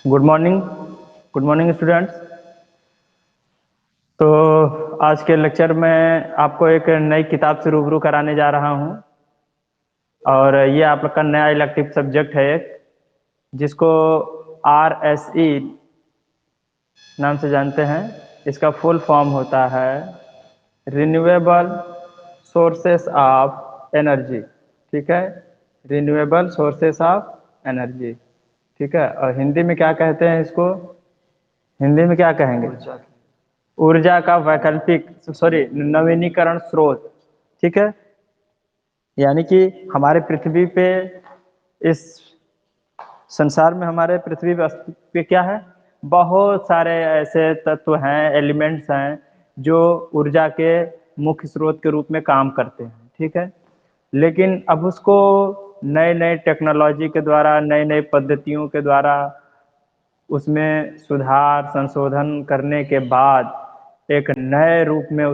Good morning. Good morning students. तो आज के लेक्चर में आपको एक नई किताब से रूबरू कराने जा रहा हूं और ये आप लोग का नया इलेक्टिव सब्जेक्ट है एक, जिसको RSE नाम से जानते हैं। इसका फुल फॉर्म होता है रिन्यूएबल सोर्सेस ऑफ एनर्जी। ठीक है, रिन्यूएबल सोर्सेस ऑफ एनर्जी। ठीक है, और हिंदी में क्या कहते हैं इसको? हिंदी में क्या कहेंगे? ऊर्जा का वैकल्पिक, सॉरी, नवीनीकरण स्रोत। ठीक है, यानी कि हमारे पृथ्वी पे, इस संसार में, हमारे पृथ्वी पे क्या है, बहुत सारे ऐसे तत्व हैं, एलिमेंट्स हैं जो ऊर्जा के मुख्य स्रोत के रूप में काम करते हैं। ठीक है, लेकिन अब उसको नए नए टेक्नोलॉजी के द्वारा, नई नई पद्धतियों के द्वारा उसमें सुधार संशोधन करने के बाद एक नए रूप में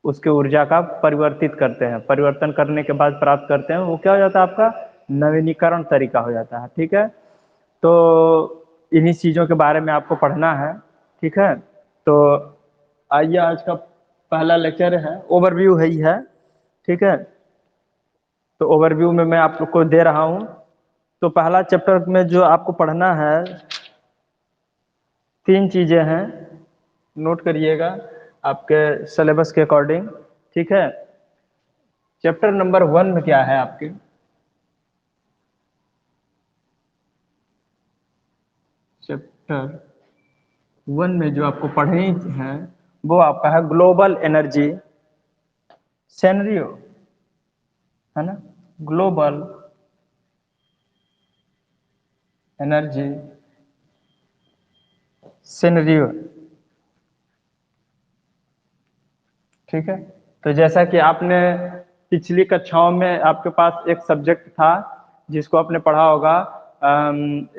उसके ऊर्जा का परिवर्तित करते हैं। परिवर्तन करने के बाद प्राप्त करते हैं, वो क्या हो जाता है? आपका नवीनीकरण तरीका हो जाता है। ठीक है, तो इन्हीं चीज़ों के बारे में आपको पढ़ना है। ठीक है, तो आइए, आज का पहला लेक्चर है, ओवरव्यू है ही है। ठीक है, तो ओवरव्यू में मैं आप लोग को दे रहा हूँ। तो पहला चैप्टर में जो आपको पढ़ना है, 3 चीज़ें हैं, नोट करिएगा आपके सिलेबस के अकॉर्डिंग। ठीक है, चैप्टर नंबर 1 में क्या है आपके? चैप्टर 1 में जो आपको पढ़नी है वो आपका है ग्लोबल एनर्जी सेनरियो, है ना? Global energy scenario. ठीक है, तो जैसा कि आपने पिछली कक्षाओं में, आपके पास एक सब्जेक्ट था जिसको आपने पढ़ा होगा,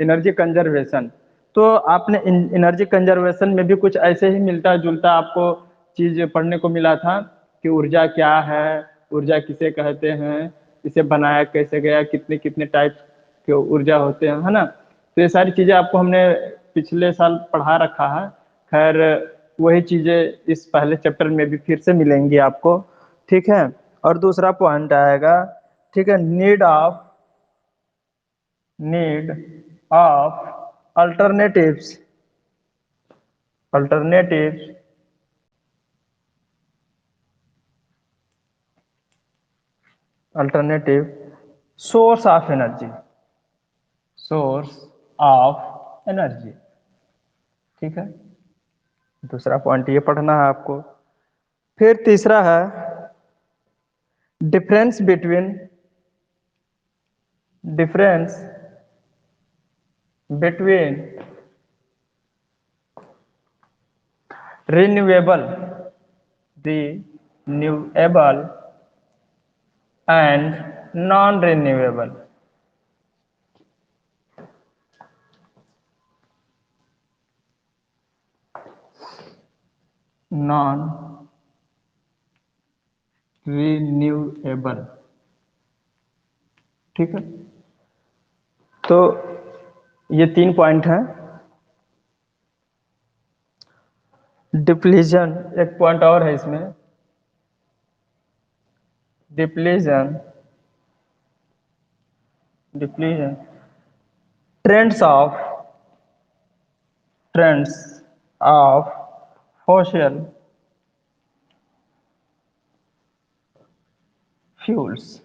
एनर्जी कंजर्वेशन। तो आपने एनर्जी कंजर्वेशन में भी कुछ ऐसे ही मिलता जुलता आपको चीज पढ़ने को मिला था कि ऊर्जा क्या है, ऊर्जा किसे कहते हैं, इसे बनाया कैसे गया, कितने कितने टाइप के ऊर्जा होते हैं, है ना? तो ये सारी चीजें आपको हमने पिछले साल पढ़ा रखा है। खैर, वही चीजें इस पहले चैप्टर में भी फिर से मिलेंगी आपको। ठीक है, और दूसरा पॉइंट आएगा, ठीक है, need of alternatives, alternative alternative source of energy, source of energy. ठीक है, दूसरा पॉइंट ये पढ़ना है आपको। फिर तीसरा है difference between, difference between renewable, renewable and non renewable. Non renewable. ठीक है, तो ये 3 पॉइंट हैं। डिप्लीजन, एक पॉइंट और है इसमें, depletion, depletion trends of, trends of fossil fuels.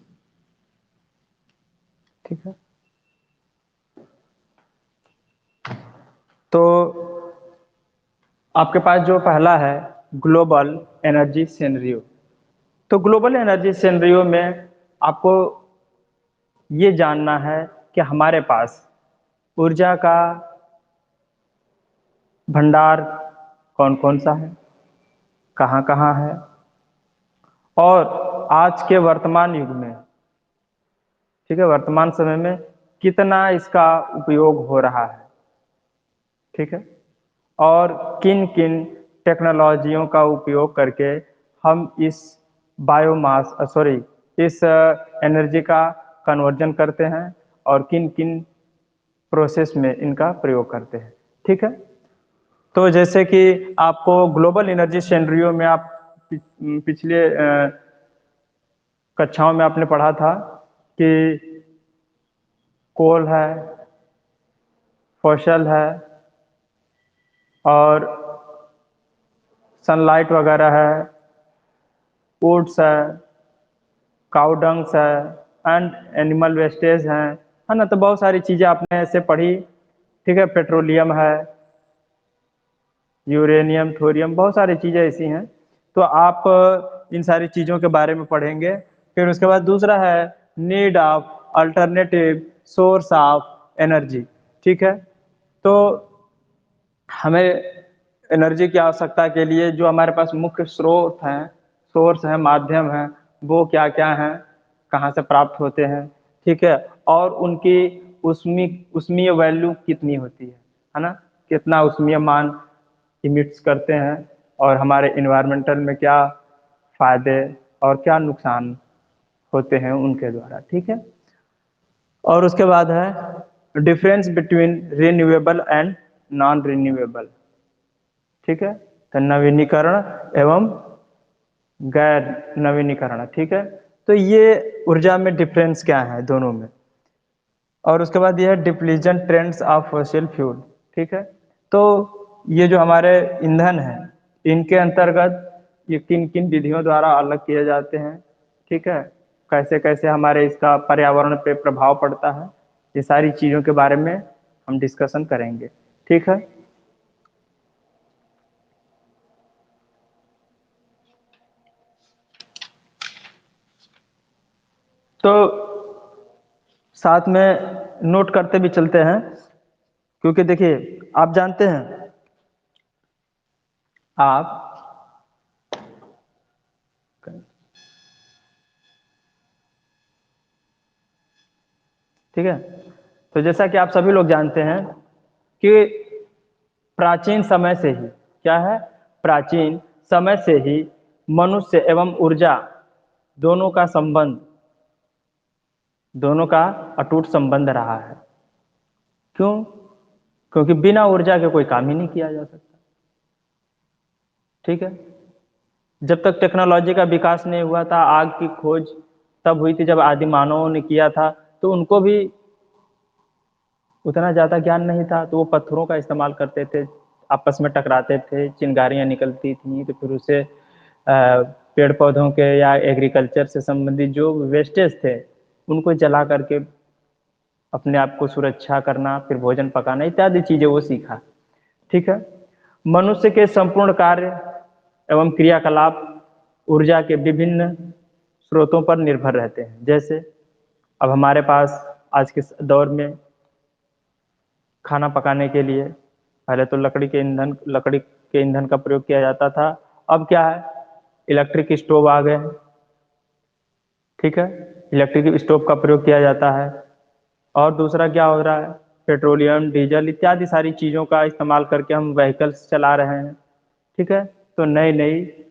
ठीक है, तो आपके पास जो पहला है ग्लोबल एनर्जी सिनेरियो, तो ग्लोबल एनर्जी सिनेरियो में आपको ये जानना है कि हमारे पास ऊर्जा का भंडार कौन कौन सा है, कहाँ कहाँ है, और आज के वर्तमान युग में, ठीक है, वर्तमान समय में कितना इसका उपयोग हो रहा है। ठीक है, और किन किन टेक्नोलॉजियों का उपयोग करके हम इस बायोमास, सॉरी, इस एनर्जी का कन्वर्जन करते हैं, और किन किन प्रोसेस में इनका प्रयोग करते हैं। ठीक है, तो जैसे कि आपको ग्लोबल एनर्जी सिनेरियो में आप पिछले कक्षाओं में आपने पढ़ा था कि कोल है, फॉसिल है और सनलाइट वगैरह है, वुड्स है, काउ डंग्स है एंड एनिमल वेस्टेज हैं, है ना। तो बहुत सारी चीज़ें आपने ऐसे पढ़ी। ठीक है, पेट्रोलियम है, यूरेनियम, थोरियम, बहुत सारी चीज़ें ऐसी हैं। तो आप इन सारी चीज़ों के बारे में पढ़ेंगे। फिर उसके बाद दूसरा है need of alternative source of energy. ठीक है, तो हमें एनर्जी की आवश्यकता के लिए जो हमारे पास मुख्य स्रोत हैं, सोर्स हैं, माध्यम हैं, वो क्या क्या हैं, कहाँ से प्राप्त होते हैं। ठीक है, और उनकी उष्मीय वैल्यू कितनी होती है ना, कितना उष्मीय मान इमिट्स करते हैं और हमारे इन्वायरमेंटल में क्या फायदे और क्या नुकसान होते हैं उनके द्वारा। ठीक है, और उसके बाद है difference between renewable and non renewable. ठीक है, तो नवीनीकरण एवं गैर नवीनीकरण। ठीक है, तो ये ऊर्जा में डिफरेंस क्या है दोनों में। और उसके बाद ये है डिप्लीजन ट्रेंड्स ऑफ फॉसिल फ्यूल। ठीक है, तो ये जो हमारे ईंधन है इनके अंतर्गत ये किन किन विधियों द्वारा अलग किए जाते हैं। ठीक है, कैसे कैसे हमारे इसका पर्यावरण पे प्रभाव पड़ता है, ये सारी चीज़ों के बारे में हम डिस्कशन करेंगे। ठीक है, तो साथ में नोट करते भी चलते हैं, क्योंकि देखिए आप जानते हैं आप ठीक है, तो जैसा कि आप सभी लोग जानते हैं कि प्राचीन समय से ही क्या है, प्राचीन समय से ही मनुष्य एवं ऊर्जा दोनों का संबंध, दोनों का अटूट संबंध रहा है। क्यों? क्योंकि बिना ऊर्जा के कोई काम ही नहीं किया जा सकता। ठीक है, जब तक टेक्नोलॉजी का विकास नहीं हुआ था, आग की खोज तब हुई थी जब आदि मानवों ने किया था, तो उनको भी उतना ज़्यादा ज्ञान नहीं था, तो वो पत्थरों का इस्तेमाल करते थे, आपस में टकराते थे, चिंगारियाँ निकलती थी, तो फिर उसे पेड़ पौधों के या एग्रीकल्चर से संबंधित जो वेस्टेज थे उनको जला करके अपने आप को सुरक्षा करना, फिर भोजन पकाना इत्यादि चीज़ें वो सीखा। ठीक है, मनुष्य के संपूर्ण कार्य एवं क्रियाकलाप ऊर्जा के विभिन्न स्रोतों पर निर्भर रहते हैं। जैसे अब हमारे पास आज के दौर में खाना पकाने के लिए पहले तो लकड़ी के ईंधन का प्रयोग किया जाता था। अब क्या है, इलेक्ट्रिक स्टोव आ गए हैं। ठीक है, इलेक्ट्रिक स्टोव का प्रयोग किया जाता है। और दूसरा क्या हो रहा है, पेट्रोलियम, डीजल इत्यादि सारी चीज़ों का इस्तेमाल करके हम व्हीकल्स चला रहे हैं। ठीक है, तो नई नई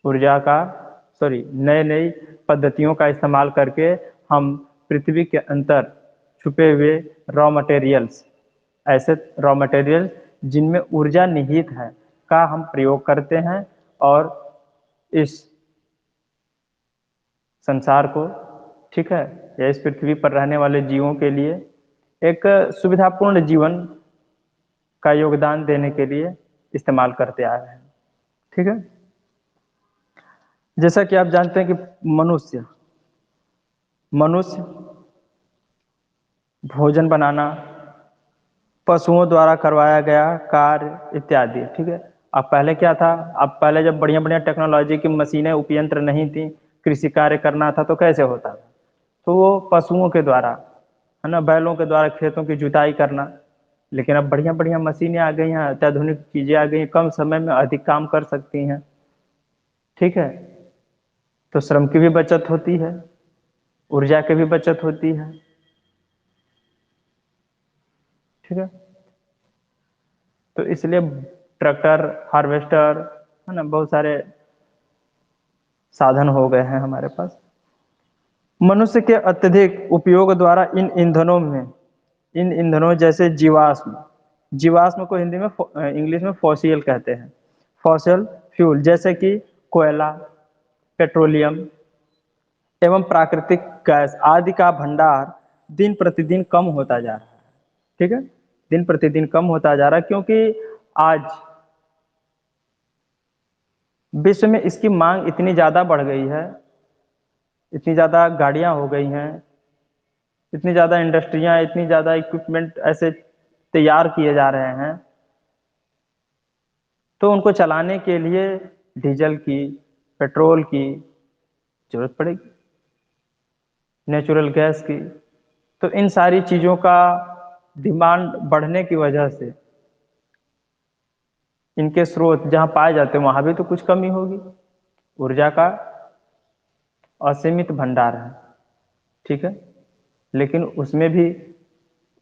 ऊर्जा का नई नई पद्धतियों का इस्तेमाल करके हम पृथ्वी के अंदर छुपे हुए रॉ मटेरियल्स, ऐसे रॉ मटेरियल जिनमें ऊर्जा निहित है का हम प्रयोग करते हैं और इस संसार को, ठीक है, या इस पृथ्वी पर रहने वाले जीवों के लिए एक सुविधापूर्ण जीवन का योगदान देने के लिए इस्तेमाल करते आ रहे हैं। ठीक है, जैसा कि आप जानते हैं कि मनुष्य मनुष्य भोजन बनाना, पशुओं द्वारा करवाया गया कार्य इत्यादि। ठीक है, अब पहले क्या था, अब पहले जब बढ़िया बढ़िया टेक्नोलॉजी की मशीनें उपयंत्र नहीं थी, कृषि कार्य करना था तो कैसे होता था, तो वो पशुओं के द्वारा, है ना, बैलों के द्वारा खेतों की जुताई करना। लेकिन अब बढ़िया बढ़िया मशीनें आ गई हैं, अत्याधुनिक चीजें आ गई हैं, कम समय में अधिक काम कर सकती हैं। ठीक है, तो श्रम की भी बचत होती है, ऊर्जा की भी बचत होती है। ठीक है, तो इसलिए ट्रैक्टर, हार्वेस्टर, है ना, बहुत सारे साधन हो गए हैं हमारे पास। मनुष्य के अत्यधिक उपयोग द्वारा इन ईंधनों में इन ईंधनों जैसे जीवाश्म, जीवाश्म को हिंदी में इंग्लिश में फॉसिल कहते हैं, फॉसिल फ्यूल जैसे कि कोयला, पेट्रोलियम एवं प्राकृतिक गैस आदि का भंडार दिन प्रतिदिन कम होता जा रहा है। ठीक है, दिन प्रतिदिन कम होता जा रहा है क्योंकि आज विश्व में इसकी मांग इतनी ज्यादा बढ़ गई है, इतनी ज्यादा गाड़ियां हो गई हैं, इतनी ज्यादा इंडस्ट्रियां, इतनी ज्यादा इक्विपमेंट ऐसे तैयार किए जा रहे हैं, तो उनको चलाने के लिए डीजल की, पेट्रोल की जरूरत पड़ेगी, नेचुरल गैस की। तो इन सारी चीजों का डिमांड बढ़ने की वजह से इनके स्रोत जहां पाए जाते हैं वहां भी तो कुछ कमी होगी। ऊर्जा का असीमित भंडार है, ठीक है, लेकिन उसमें भी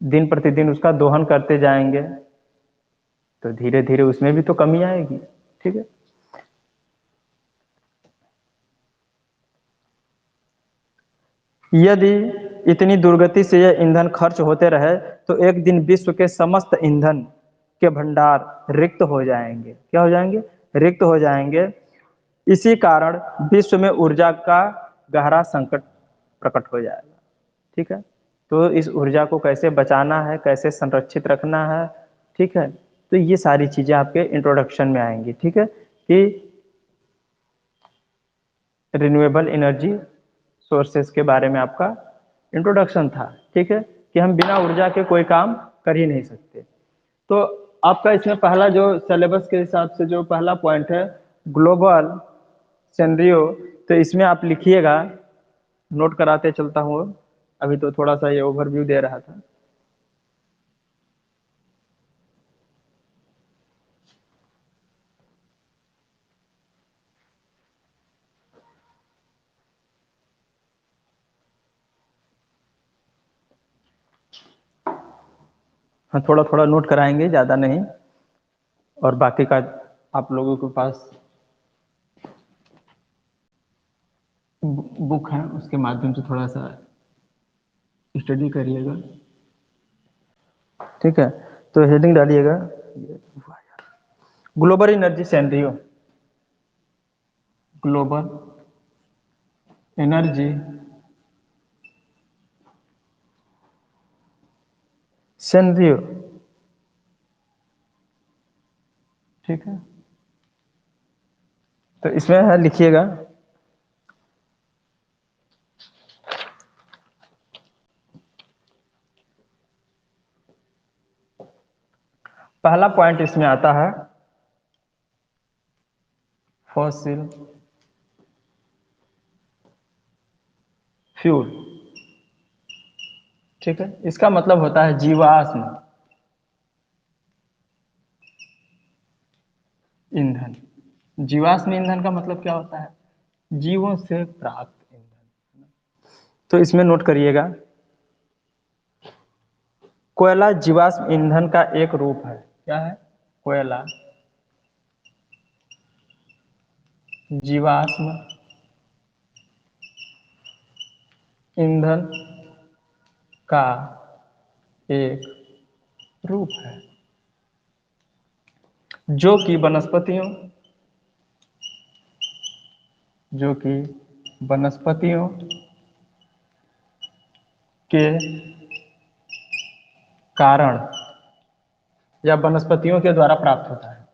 दिन प्रतिदिन उसका दोहन करते जाएंगे तो धीरे धीरे उसमें भी तो कमी आएगी। ठीक है, यदि इतनी दुर्गति से यह ईंधन खर्च होते रहे तो एक दिन विश्व के समस्त ईंधन के भंडार रिक्त हो जाएंगे। क्या हो जाएंगे? रिक्त हो जाएंगे। इसी कारण विश्व में ऊर्जा का गहरा संकट प्रकट हो जाएगा। ठीक है, तो इस ऊर्जा को कैसे बचाना है, कैसे संरक्षित रखना है, ठीक है, तो ये सारी चीजें आपके इंट्रोडक्शन में आएंगी। ठीक है, कि रिन्यूएबल एनर्जी सोर्सेस के बारे में आपका इंट्रोडक्शन था। ठीक है, कि हम बिना ऊर्जा के कोई काम कर ही नहीं सकते। तो आपका इसमें पहला जो सिलेबस के हिसाब से जो पहला पॉइंट है ग्लोबल सेनरियो, तो इसमें आप लिखिएगा, नोट कराते चलता हूँ, अभी तो थोड़ा सा ये ओवरव्यू दे रहा था। हाँ, थोड़ा थोड़ा नोट कराएंगे, ज़्यादा नहीं, और बाकी का आप लोगों के पास बुक है, उसके माध्यम से थोड़ा सा स्टडी करिएगा। ठीक है, तो हेडिंग डालिएगा global energy सेनरियो, global energy scenario. ठीक है, तो इसमें है, लिखिएगा पहला पॉइंट इसमें आता है फॉसिल फ्यूल। ठीक है, इसका मतलब होता है जीवाश्म ईंधन। जीवाश्म ईंधन का मतलब क्या होता है? जीवों से प्राप्त ईंधन। तो इसमें नोट करिएगा, कोयला जीवाश्म ईंधन का एक रूप है। क्या है? कोयला जीवाश्म ईंधन का एक रूप है जो कि वनस्पतियों, जो कि वनस्पतियों के कारण या वनस्पतियों के द्वारा प्राप्त होता है,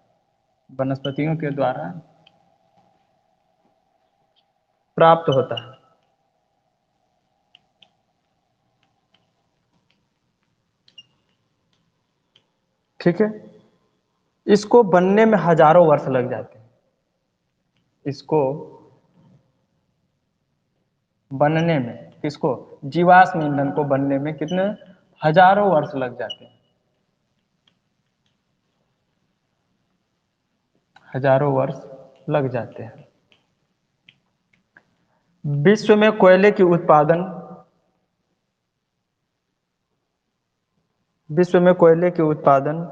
वनस्पतियों के द्वारा प्राप्त होता है। ठीक है, इसको बनने में हजारों वर्ष लग जाते हैं। इसको बनने में, किसको? जीवाश्म ईंधन को बनने में कितने हजारों वर्ष लग जाते हैं, हजारों वर्ष लग जाते हैं। विश्व में कोयले की उत्पादन, विश्व में कोयले के उत्पादन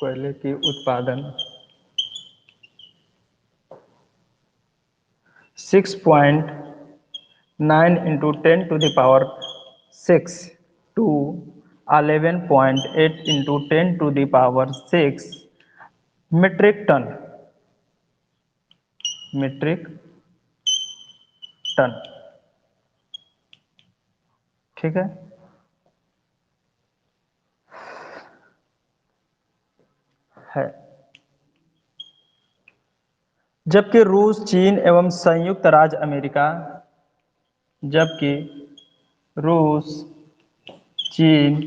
कोयले की उत्पादन 6.9 into 10 to the power 6 to 11.8 into 10 to the power 6 metric ton, metric ton. ठीक है। जबकि रूस, चीन एवं संयुक्त राज्य अमेरिका, जबकि रूस, चीन,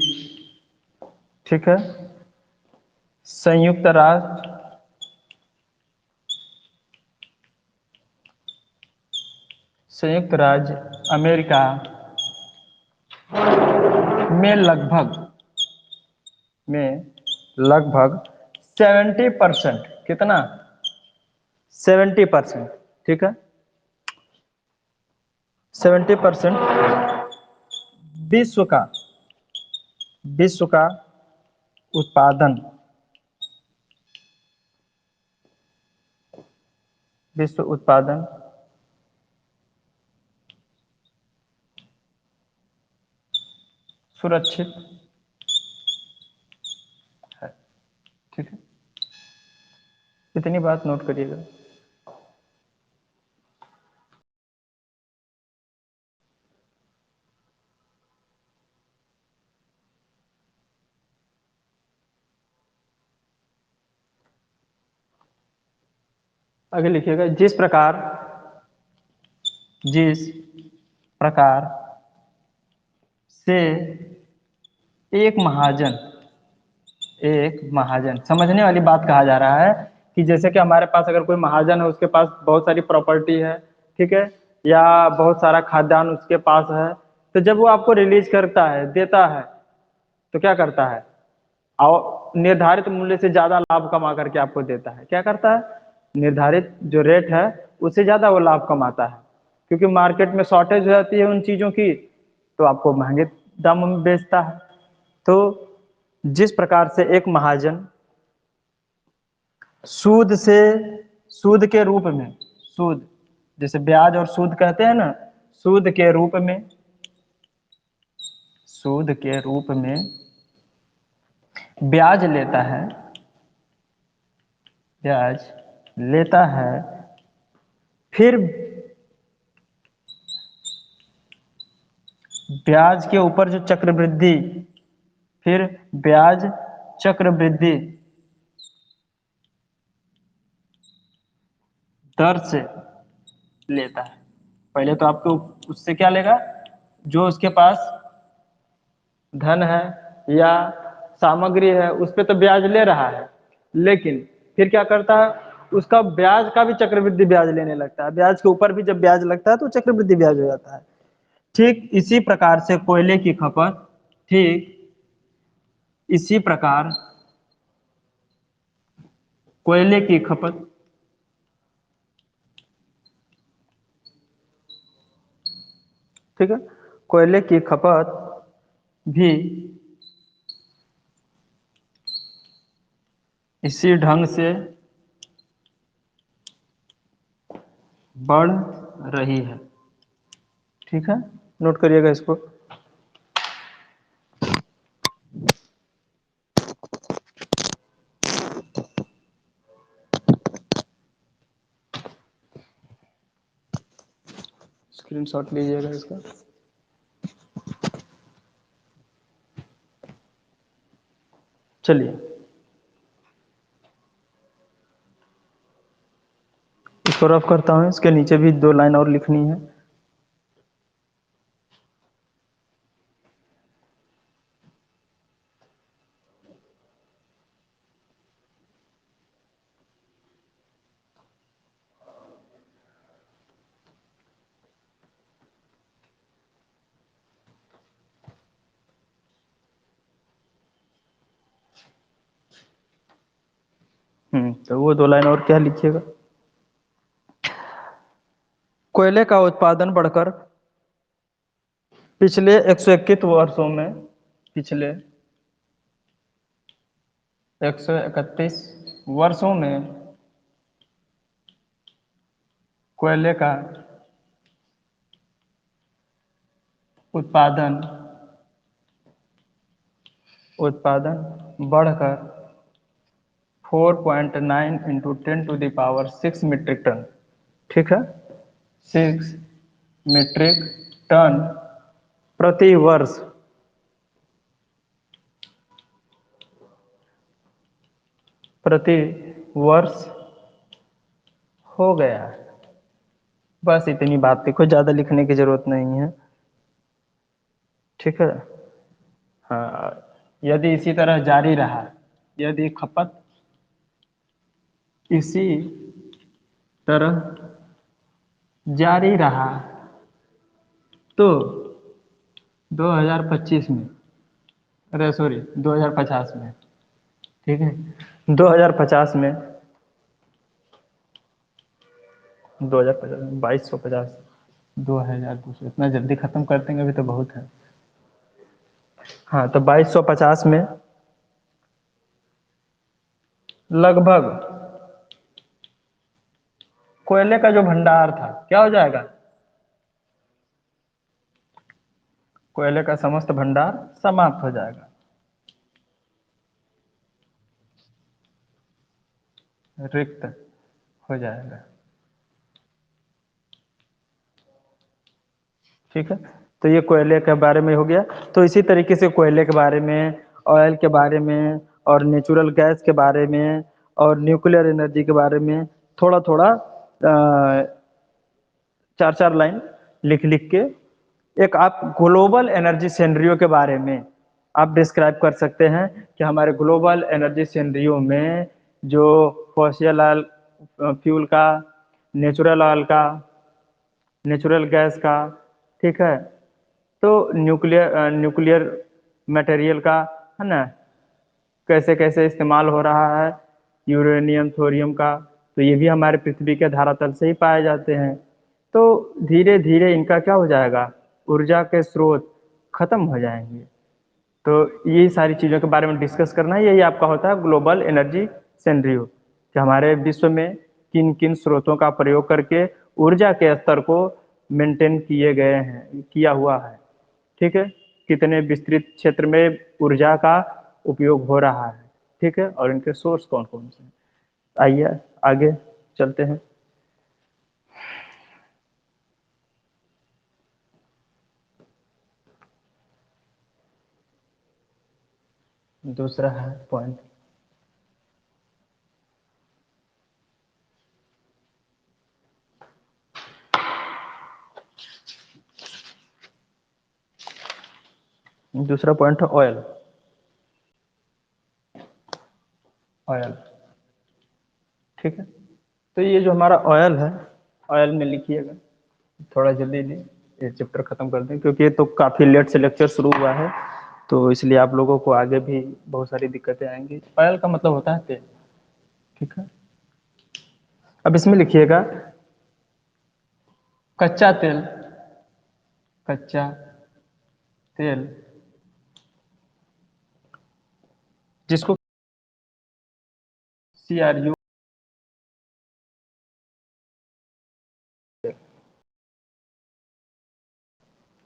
ठीक है, संयुक्त राज्य अमेरिका में लगभग 70%, कितना, 70%, ठीक है, 70% विश्व का उत्पादन, विश्व उत्पादन सुरक्षित है। ठीक है, इतनी बात नोट करिएगा। आगे लिखिएगा, जिस प्रकार से एक महाजन, समझने वाली बात कहा जा रहा है कि जैसे कि हमारे पास अगर कोई महाजन है, उसके पास बहुत सारी प्रॉपर्टी है, ठीक है, या बहुत सारा खाद्यान्न उसके पास है, तो जब वो आपको रिलीज करता है, देता है, तो क्या करता है, और निर्धारित मूल्य से ज्यादा लाभ कमा करके आपको देता है। क्या करता है, निर्धारित जो रेट है उससे ज्यादा वो लाभ कमाता है, क्योंकि मार्केट में शॉर्टेज हो जाती है उन चीजों की, तो आपको महंगे दामों में बेचता है। तो जिस प्रकार से एक महाजन सूद के रूप में, सूद जैसे ब्याज और सूद कहते हैं ना, सूद के रूप में ब्याज लेता है, फिर ब्याज के ऊपर जो चक्रवृद्धि, फिर ब्याज चक्रवृद्धि दर से लेता है। पहले तो आपको उससे क्या लेगा, जो उसके पास धन है या सामग्री है उस पे तो ब्याज ले रहा है, लेकिन फिर क्या करता है, उसका ब्याज का भी चक्रवृद्धि ब्याज लेने लगता है। ब्याज के ऊपर भी जब ब्याज लगता है तो चक्रवृद्धि ब्याज हो जाता है। ठीक इसी प्रकार से कोयले की खपत, ठीक इसी प्रकार कोयले की खपत ठीक है, कोयले की खपत भी इसी ढंग से बढ़ रही है। ठीक है, नोट करिएगा इसको। स्क्रीनशॉट लीजिएगा इसका। चलिए इसको रफ करता हूं, इसके नीचे भी 2 लाइन और लिखनी है। तो वो 2 लाइन और क्या लिखिएगा, कोयले का उत्पादन बढ़कर पिछले 131 वर्षों में, पिछले 131 वर्षों में कोयले का उत्पादन उत्पादन बढ़कर 4.9 इंटू 10⁶ मीट्रिक टन। ठीक है, 6 मीट्रिक टन प्रति वर्ष प्रति वर्ष हो गया। बस इतनी बात थी, कोई ज्यादा लिखने की जरूरत नहीं है। ठीक है, हाँ, यदि इसी तरह जारी रहा, यदि खपत इसी तरह जारी रहा तो 2025 में, अरे सॉरी 2050 में, ठीक है, 2050 में 2050 में 2250, 2200, इतना जल्दी खत्म कर देंगे अभी तो बहुत है। हाँ, तो 2250 में लगभग कोयले का जो भंडार था क्या हो जाएगा, कोयले का समस्त भंडार समाप्त हो जाएगा, रिक्त हो जाएगा। ठीक है, तो ये कोयले के बारे में हो गया। तो इसी तरीके से कोयले के बारे में, ऑयल के बारे में, और नेचुरल गैस के बारे में, और न्यूक्लियर एनर्जी के बारे में थोड़ा थोड़ा 4 4 लाइन लिख लिख के एक आप ग्लोबल एनर्जी सिनेरियो के बारे में आप डिस्क्राइब कर सकते हैं कि हमारे ग्लोबल एनर्जी सिनेरियो में जो फॉसिल ऑयल फ्यूल का, नेचुरल ऑयल का, नेचुरल गैस का, ठीक है, तो न्यूक्लियर मटेरियल का, है ना, कैसे कैसे इस्तेमाल हो रहा है, यूरेनियम थोरियम का, तो ये भी हमारे पृथ्वी के धरातल से ही पाए जाते हैं। तो धीरे धीरे इनका क्या हो जाएगा, ऊर्जा के स्रोत खत्म हो जाएंगे। तो ये सारी चीज़ों के बारे में डिस्कस करना है, यही आपका होता है ग्लोबल एनर्जी सिनेरियो, कि हमारे विश्व में किन किन स्रोतों का प्रयोग करके ऊर्जा के स्तर को मेंटेन किए गए हैं, किया हुआ है। ठीक है, कितने विस्तृत क्षेत्र में ऊर्जा का उपयोग हो रहा है, ठीक है, और इनके सोर्स कौन कौन से हैं। आइए आगे चलते हैं। दूसरा है पॉइंट, दूसरा पॉइंट है ऑयल। ऑयल, ठीक है, तो ये जो हमारा ऑयल है, ऑयल में लिखिएगा, थोड़ा जल्दी ये चैप्टर खत्म कर दें क्योंकि ये तो काफी लेट से लेक्चर शुरू हुआ है, तो इसलिए आप लोगों को आगे भी बहुत सारी दिक्कतें आएंगी। ऑयल का मतलब होता है तेल। ठीक है, अब इसमें लिखिएगा कच्चा तेल, कच्चा तेल जिसको CRU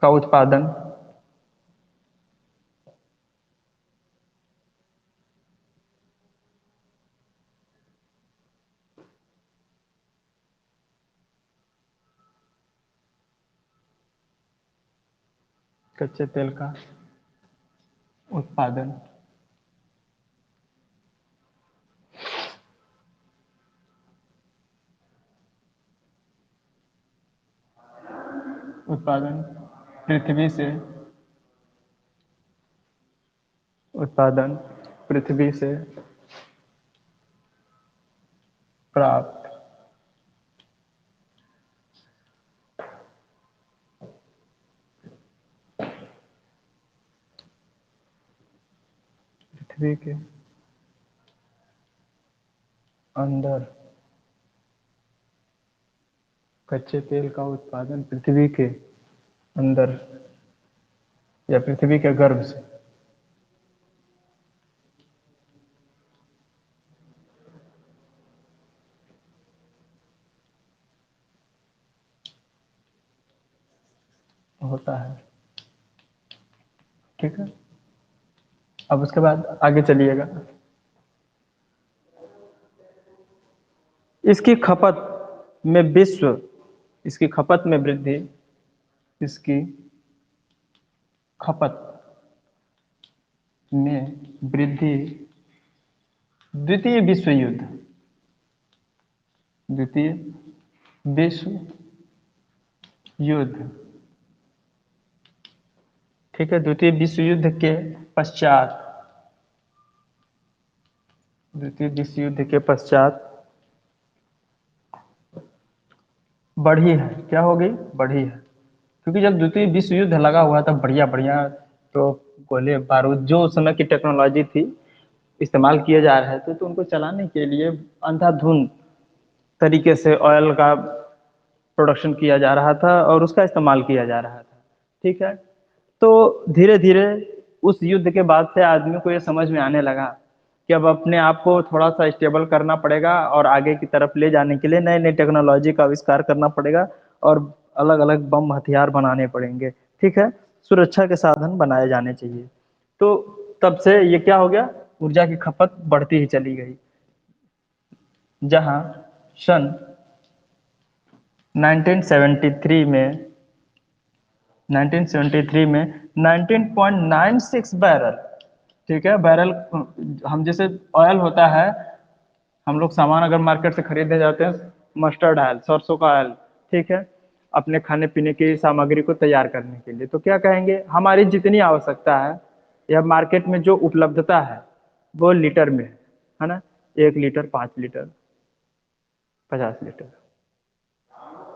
का उत्पादन कच्चे तेल का उत्पादन उत्पादन पृथ्वी से, उत्पादन पृथ्वी से प्राप्त पृथ्वी के अंदर, कच्चे तेल का उत्पादन पृथ्वी के अंदर या पृथ्वी के गर्भ से होता है। ठीक है। अब उसके बाद आगे चलिएगा। इसकी खपत में विश्व इसकी खपत में वृद्धि इसकी खपत में वृद्धि द्वितीय विश्व युद्ध द्वितीय विश्व युद्ध ठीक है, द्वितीय विश्व युद्ध के पश्चात द्वितीय विश्व युद्ध के पश्चात बढ़ी है। क्या हो गई? बढ़ी है। क्योंकि जब द्वितीय विश्व युद्ध लगा हुआ था, बढ़िया बढ़िया तो गोले बारूद जो उस समय की टेक्नोलॉजी थी इस्तेमाल किए जा रहे थे, तो उनको चलाने के लिए अंधाधुंध तरीके से ऑयल का प्रोडक्शन किया जा रहा था और उसका इस्तेमाल किया जा रहा था। ठीक है। तो धीरे धीरे उस युद्ध के बाद से आदमी को ये समझ में आने लगा कि अब अपने आप को थोड़ा सा स्टेबल करना पड़ेगा और आगे की तरफ ले जाने के लिए नई नई टेक्नोलॉजी का आविष्कार करना पड़ेगा और अलग अलग बम हथियार बनाने पड़ेंगे। ठीक है। सुरक्षा के साधन बनाए जाने चाहिए। तो तब से ये क्या हो गया, ऊर्जा की खपत बढ़ती ही चली गई। जहां सन 1973 में 1973 में 19.96 बैरल, ठीक है, बैरल, हम जैसे ऑयल होता है, हम लोग सामान अगर मार्केट से खरीदने जाते हैं, मस्टर्ड ऑयल, सरसों का ऑयल, ठीक है, अपने खाने पीने की सामग्री को तैयार करने के लिए, तो क्या कहेंगे, हमारी जितनी आवश्यकता है या मार्केट में जो उपलब्धता है वो लीटर में है ना, 1 लीटर, 5 लीटर, 50 लीटर,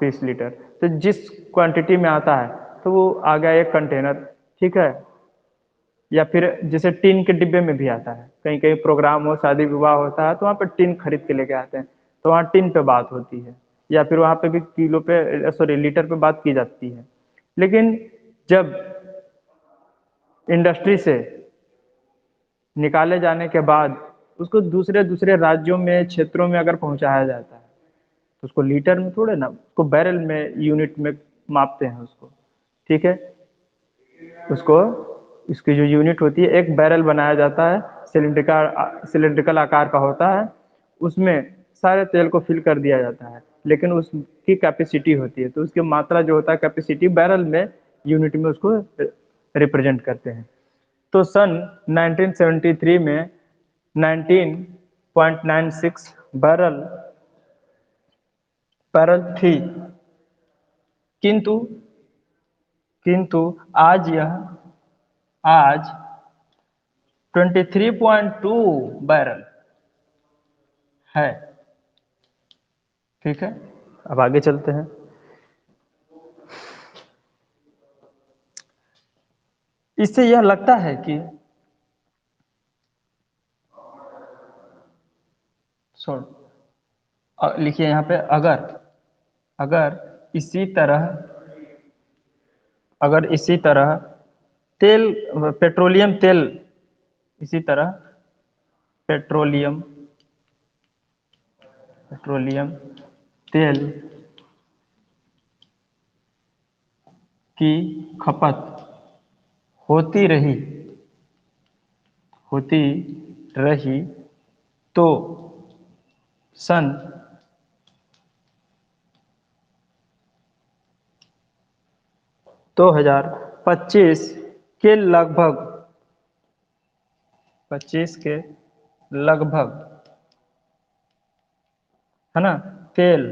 20 लीटर, तो जिस क्वांटिटी में आता है तो वो आ गया एक कंटेनर। ठीक है। या फिर जैसे टीन के डिब्बे में भी आता है, कहीं कहीं प्रोग्राम हो, शादी विवाह होता है तो वहाँ पे टीन खरीद के लेके आते हैं, तो वहाँ टीन पे बात होती है, या फिर वहाँ पे भी किलो पे, सॉरी, लीटर पे बात की जाती है। लेकिन जब इंडस्ट्री से निकाले जाने के बाद उसको दूसरे दूसरे राज्यों में, क्षेत्रों में अगर पहुंचाया जाता है तो उसको लीटर में थोड़े ना, उसको बैरल में, यूनिट में मापते हैं उसको। ठीक है। उसको, इसकी जो यूनिट होती है, एक बैरल बनाया जाता है, सिलिंड्रिकल आकार का होता है, उसमें सारे तेल को फिल कर दिया जाता है, लेकिन उसकी कैपेसिटी होती है, तो उसकी मात्रा जो होता है, कैपेसिटी बैरल में, यूनिट में उसको रिप्रेजेंट करते हैं। तो सन 1973 में 19.96 बैरल बैरल थी, किंतु किंतु आज 23.2 बैरल है। ठीक है। अब आगे चलते हैं। इससे यह लगता है कि लिखिए यहाँ पे, अगर अगर इसी तरह अगर इसी तरह तेल, पेट्रोलियम तेल, इसी तरह पेट्रोलियम पेट्रोलियम तेल की खपत होती रही होती रही तो सन 2025 के लगभग 25 के लगभग, है ना, तेल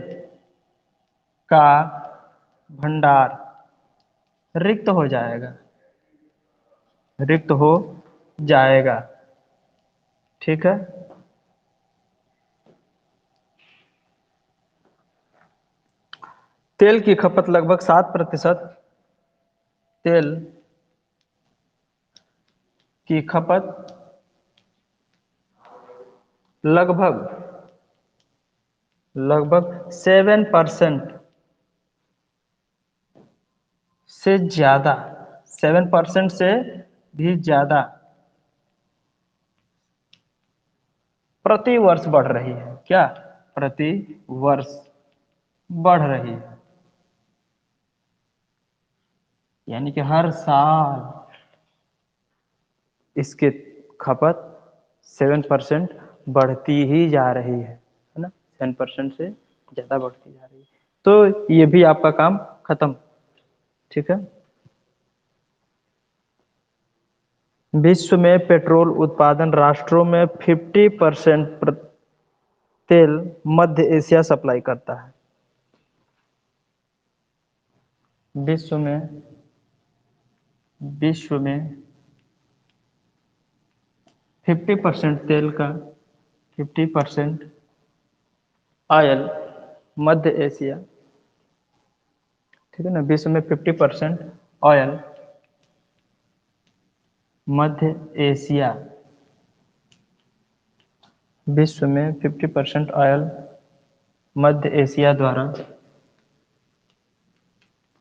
का भंडार रिक्त हो जाएगा, रिक्त हो जाएगा। ठीक है। तेल की खपत लगभग 7%, तेल की खपत लगभग लगभग 7% से ज्यादा, 7% से भी ज्यादा प्रति वर्ष बढ़ रही है। क्या? प्रति वर्ष बढ़ रही है। यानी कि हर साल इसकी खपत 7% बढ़ती ही जा रही है ना, 7% से ज़्यादा बढ़ती जा रही है। तो ये भी आपका काम खत्म। ठीक है। विश्व में पेट्रोल उत्पादन राष्ट्रों में 50% तेल मध्य एशिया सप्लाई करता है। विश्व में 50% तेल का 50% ऑयल मध्य एशिया, ठीक है ना, विश्व में 50% ऑयल मध्य एशिया, विश्व में 50% ऑयल मध्य एशिया द्वारा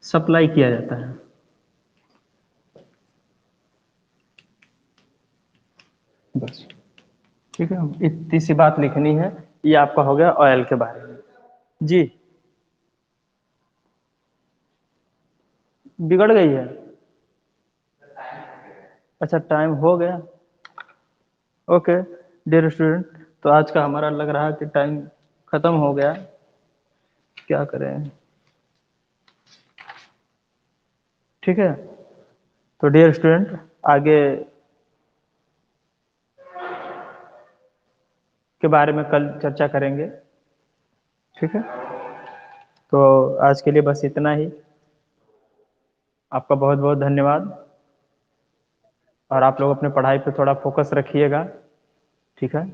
सप्लाई किया जाता है। बस, ठीक है। इतनी सी बात लिखनी है। ये आपका हो गया ऑयल के बारे में। जी, बिगड़ गई है। अच्छा, टाइम हो गया। ओके डियर स्टूडेंट, तो आज का हमारा लग रहा है कि टाइम खत्म हो गया। क्या करें, ठीक है। तो डियर स्टूडेंट, आगे के बारे में कल चर्चा करेंगे। ठीक है। तो आज के लिए बस इतना ही। आपका बहुत बहुत धन्यवाद। और आप लोग अपने पढ़ाई पे थोड़ा फोकस रखिएगा। ठीक है।